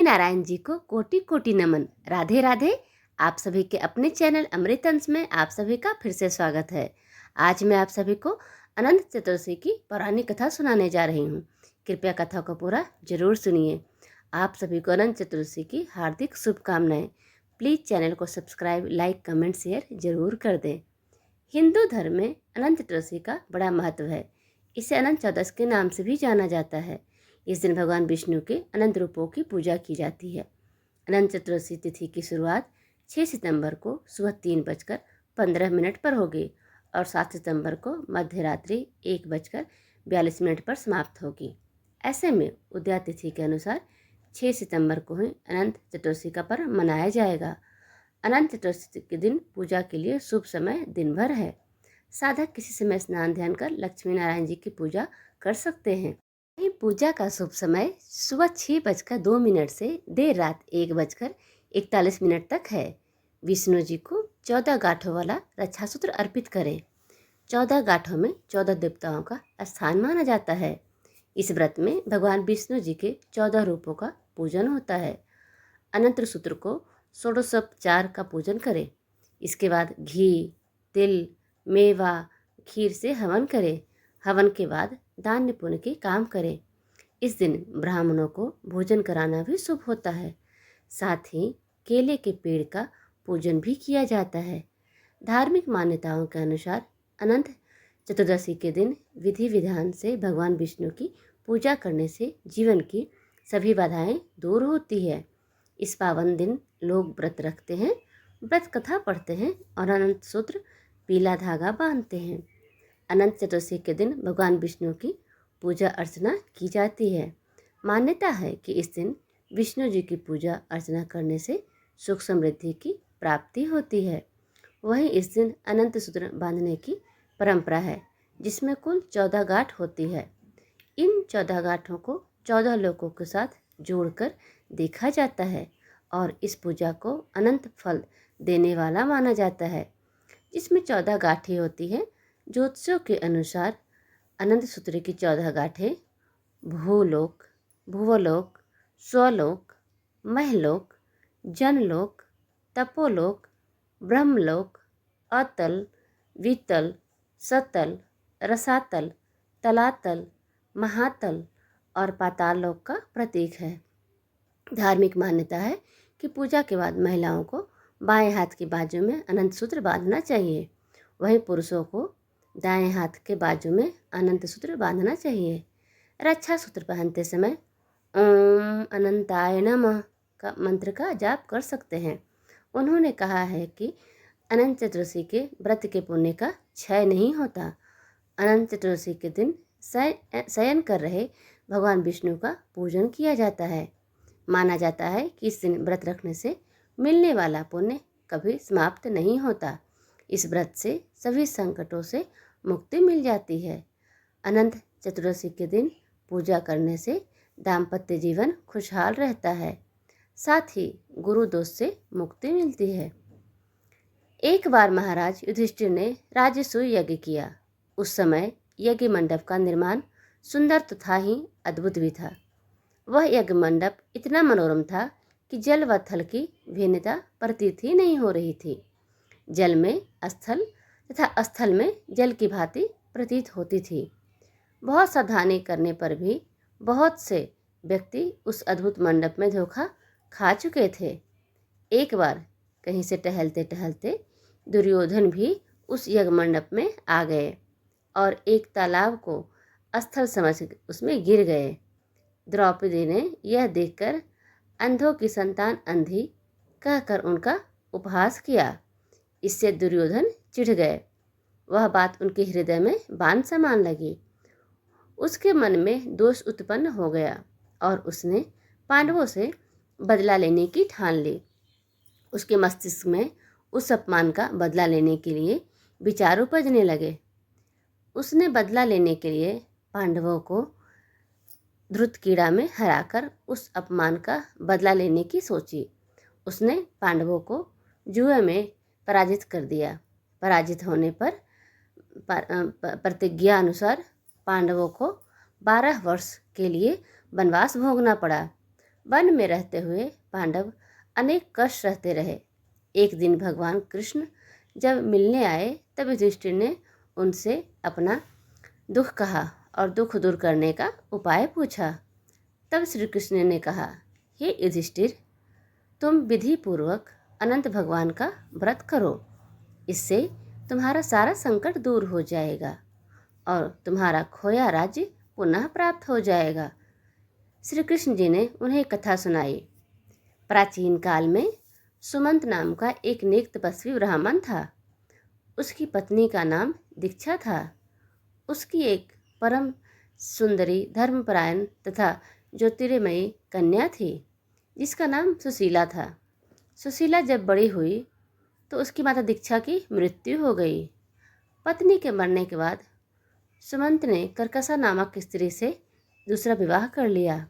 नारायण जी को कोटि कोटि नमन। राधे राधे। आप सभी के अपने चैनल अमृत अंश में आप सभी का फिर से स्वागत है। आज मैं आप सभी को अनंत चतुर्दशी की पौराणिक कथा सुनाने जा रही हूँ। कृपया कथा को पूरा जरूर सुनिए। आप सभी को अनंत चतुर्दशी की हार्दिक शुभकामनाएं। प्लीज़ चैनल को सब्सक्राइब, लाइक, कमेंट, शेयर जरूर कर दें। हिंदू धर्म में अनंत चतुर्दशी का बड़ा महत्व है। इसे अनंत चौदस के नाम से भी जाना जाता है। इस दिन भगवान विष्णु के अनंत रूपों की पूजा की जाती है। अनंत चतुर्दशी तिथि की शुरुआत 6 सितंबर को सुबह 3:15 पर होगी और 7 सितंबर को मध्य रात्रि 1:42 पर समाप्त होगी। ऐसे में उदया तिथि के अनुसार 6 सितंबर को ही अनंत चतुर्दशी का पर्व मनाया जाएगा। अनंत चतुर्दशी के दिन पूजा के लिए शुभ समय दिन भर है। साधक किसी समय स्नान ध्यान कर लक्ष्मी नारायण जी की पूजा कर सकते हैं। पूजा का शुभ समय सुबह 6:02 से देर रात 1:41 तक है। विष्णु जी को 14 गांठों वाला रक्षासूत्र अर्पित करें। 14 गांठों में 14 देवताओं का स्थान माना जाता है। इस व्रत में भगवान विष्णु जी के 14 रूपों का पूजन होता है। अनंत सूत्र को षोडशोपचार का पूजन करें। इसके बाद घी, तिल, मेवा, खीर से हवन करें। हवन के बाद दान पुण्य के काम करें। इस दिन ब्राह्मणों को भोजन कराना भी शुभ होता है। साथ ही केले के पेड़ का पूजन भी किया जाता है। धार्मिक मान्यताओं के अनुसार अनंत चतुर्दशी के दिन विधि विधान से भगवान विष्णु की पूजा करने से जीवन की सभी बाधाएं दूर होती है। इस पावन दिन लोग व्रत रखते हैं, व्रत कथा पढ़ते हैं और अनंत सूत्र पीला धागा बांधते हैं। अनंत चतुर्दशी के दिन भगवान विष्णु की पूजा अर्चना की जाती है। मान्यता है कि इस दिन विष्णु जी की पूजा अर्चना करने से सुख समृद्धि की प्राप्ति होती है। वहीं इस दिन अनंत सूत्र बांधने की परंपरा है, जिसमें कुल 14 गांठ होती है। इन 14 गांठों को 14 लोकों के साथ जोड़कर देखा जाता है और इस पूजा को अनंत फल देने वाला माना जाता है। जिसमें 14 गांठें होती हैं। ज्योतिषों के अनुसार अनंत सूत्र की 14 गांठें भूलोक, भुवलोक, स्वलोक, महलोक, जनलोक, तपोलोक, ब्रह्मलोक, अतल, वितल, सतल, रसातल, तलातल, महातल और पाताल लोक का प्रतीक है। धार्मिक मान्यता है कि पूजा के बाद महिलाओं को बाएं हाथ की बाजू में अनंत सूत्र बांधना चाहिए। वहीं पुरुषों को दाएं हाथ के बाजू में अनंत सूत्र बांधना चाहिए। रक्षा सूत्र पहनते समय ओम अनंताय नमः का मंत्र का जाप कर सकते हैं। उन्होंने कहा है कि अनंत चतुर्दशी के व्रत के पुण्य का क्षय नहीं होता। अनंत चतुर्दशी के दिन शयन कर रहे भगवान विष्णु का पूजन किया जाता है। माना जाता है कि इस दिन व्रत रखने से मिलने वाला पुण्य कभी समाप्त नहीं होता। इस व्रत से सभी संकटों से मुक्ति मिल जाती है। अनंत चतुर्दशी के दिन पूजा करने से दाम्पत्य जीवन खुशहाल रहता है। साथ ही गुरु दोष से मुक्ति मिलती है। एक बार महाराज युधिष्ठिर ने राजसूय यज्ञ किया। उस समय यज्ञ मंडप का निर्माण सुंदर तथा ही अद्भुत भी था। वह यज्ञ मंडप इतना मनोरम था कि जल व थल की भिन्नता प्रतीत ही नहीं हो रही थी। जल में स्थल तथा स्थल में जल की भांति प्रतीत होती थी। बहुत सावधानी करने पर भी बहुत से व्यक्ति उस अद्भुत मंडप में धोखा खा चुके थे। एक बार कहीं से टहलते टहलते दुर्योधन भी उस यज्ञ मंडप में आ गए और एक तालाब को स्थल समझ उसमें गिर गए। द्रौपदी ने यह देखकर अंधों की संतान अंधी कहकर उनका उपहास किया। इससे दुर्योधन चिढ़ गए। वह बात उनके हृदय में बाण समान लगी। उसके मन में दोष उत्पन्न हो गया और उसने पांडवों से बदला लेने की ठान ली। उसके मस्तिष्क में उस अपमान का बदला लेने के लिए विचार उपजने लगे। उसने बदला लेने के लिए पांडवों को धृतकीड़ा में हराकर उस अपमान का बदला लेने की सोची। उसने पांडवों को जुए में पराजित कर दिया। पराजित होने पर प्रतिज्ञा अनुसार पांडवों को 12 वर्ष के लिए वनवास भोगना पड़ा। वन में रहते हुए पांडव अनेक कष्ट रहते रहे। एक दिन भगवान कृष्ण जब मिलने आए तब युधिष्ठिर ने उनसे अपना दुख कहा और दुख दूर करने का उपाय पूछा। तब श्री कृष्ण ने कहा, हे युधिष्ठिर, तुम विधि पूर्वक अनंत भगवान का व्रत करो। इससे तुम्हारा सारा संकट दूर हो जाएगा और तुम्हारा खोया राज्य पुनः प्राप्त हो जाएगा। श्री कृष्ण जी ने उन्हें कथा सुनाई। प्राचीन काल में सुमंत नाम का एक नेक तपस्वी ब्राह्मण था। उसकी पत्नी का नाम दीक्षा था। उसकी एक परम सुंदरी, धर्मपरायण तथा ज्योतिर्मयी कन्या थी जिसका नाम सुशीला था। सुशीला जब बड़ी हुई तो उसकी माता दीक्षा की मृत्यु हो गई। पत्नी के मरने के बाद सुमंत ने कर्कशा नामक स्त्री से दूसरा विवाह कर लिया।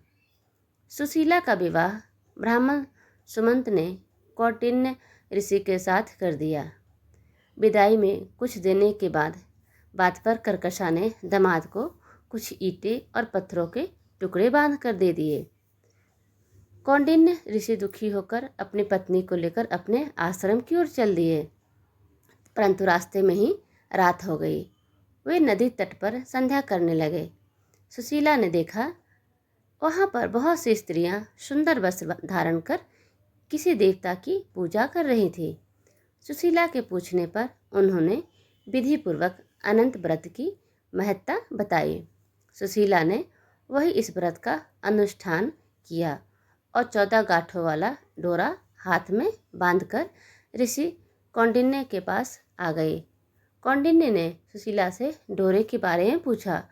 सुशीला का विवाह ब्राह्मण सुमंत ने कौंडिन्य ऋषि के साथ कर दिया। विदाई में कुछ देने के बाद बात पर कर्कशा ने दामाद को कुछ ईंटें और पत्थरों के टुकड़े बांध कर दे दिए। कौंडिन्य ऋषि दुखी होकर अपनी पत्नी को लेकर अपने आश्रम की ओर चल दिए, परंतु रास्ते में ही रात हो गई। वे नदी तट पर संध्या करने लगे। सुशीला ने देखा वहाँ पर बहुत सी स्त्रियाँ सुंदर वस्त्र धारण कर किसी देवता की पूजा कर रही थी। सुशीला के पूछने पर उन्होंने विधि पूर्वक अनंत व्रत की महत्ता बताई। सुशीला ने वही इस व्रत का अनुष्ठान किया और 14 गांठों वाला डोरा हाथ में बांधकर ऋषि कौंडिन्य के पास आ गई। कौंडिन्य ने सुशीला से डोरे के बारे में पूछा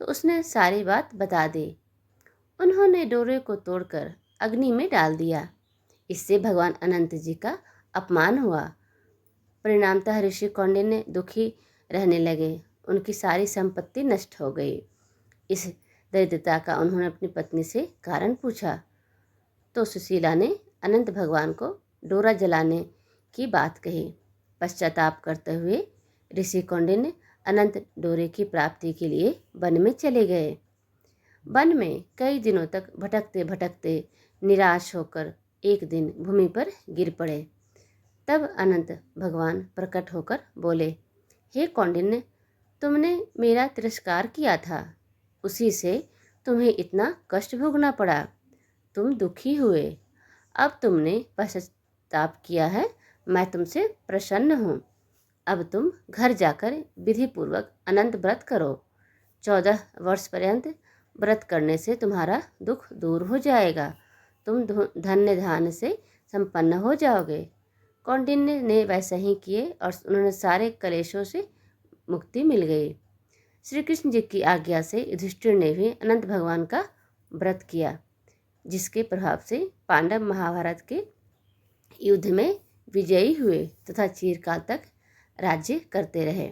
तो उसने सारी बात बता दी। उन्होंने डोरे को तोड़कर अग्नि में डाल दिया। इससे भगवान अनंत जी का अपमान हुआ। परिणामतः ऋषि कौंडिन्य दुखी रहने लगे। उनकी सारी संपत्ति नष्ट हो गई। इस दरिद्रता का उन्होंने अपनी पत्नी से कारण पूछा तो सुशीला ने अनंत भगवान को डोरा जलाने की बात कही। पश्चाताप करते हुए ऋषि कौंडिन्य अनंत डोरे की प्राप्ति के लिए वन में चले गए। वन में कई दिनों तक भटकते भटकते निराश होकर एक दिन भूमि पर गिर पड़े। तब अनंत भगवान प्रकट होकर बोले, हे कौंडिन्य, तुमने मेरा तिरस्कार किया था, उसी से तुम्हें इतना कष्ट भोगना पड़ा। तुम दुखी हुए। अब तुमने पश्चाताप किया है, मैं तुमसे प्रसन्न हूँ। अब तुम घर जाकर विधि पूर्वक अनंत व्रत करो। 14 वर्ष पर्यंत व्रत करने से तुम्हारा दुख दूर हो जाएगा। तुम धन्य धान्य से संपन्न हो जाओगे। कौंडिन्य ने वैसा ही किए और उन्होंने सारे कलेशों से मुक्ति मिल गई। श्री कृष्ण जी की आज्ञा से युधिष्ठिर ने भी अनंत भगवान का व्रत किया, जिसके प्रभाव से पांडव महाभारत के युद्ध में विजयी हुए तथा चिरकाल तक राज्य करते रहे।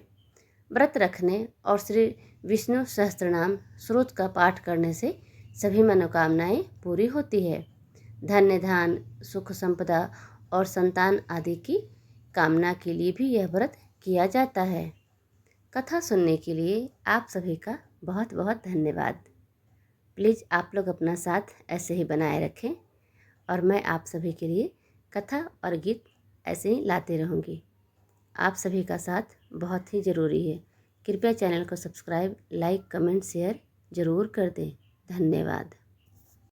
व्रत रखने और श्री विष्णु सहस्त्रनाम स्रोत का पाठ करने से सभी मनोकामनाएं पूरी होती है। धन्य धान, सुख संपदा और संतान आदि की कामना के लिए भी यह व्रत किया जाता है। कथा सुनने के लिए आप सभी का बहुत बहुत धन्यवाद। प्लीज़ आप लोग अपना साथ ऐसे ही बनाए रखें और मैं आप सभी के लिए कथा और गीत ऐसे ही लाते रहूँगी। आप सभी का साथ बहुत ही ज़रूरी है। कृपया चैनल को सब्सक्राइब, लाइक, कमेंट, शेयर ज़रूर कर दें। धन्यवाद।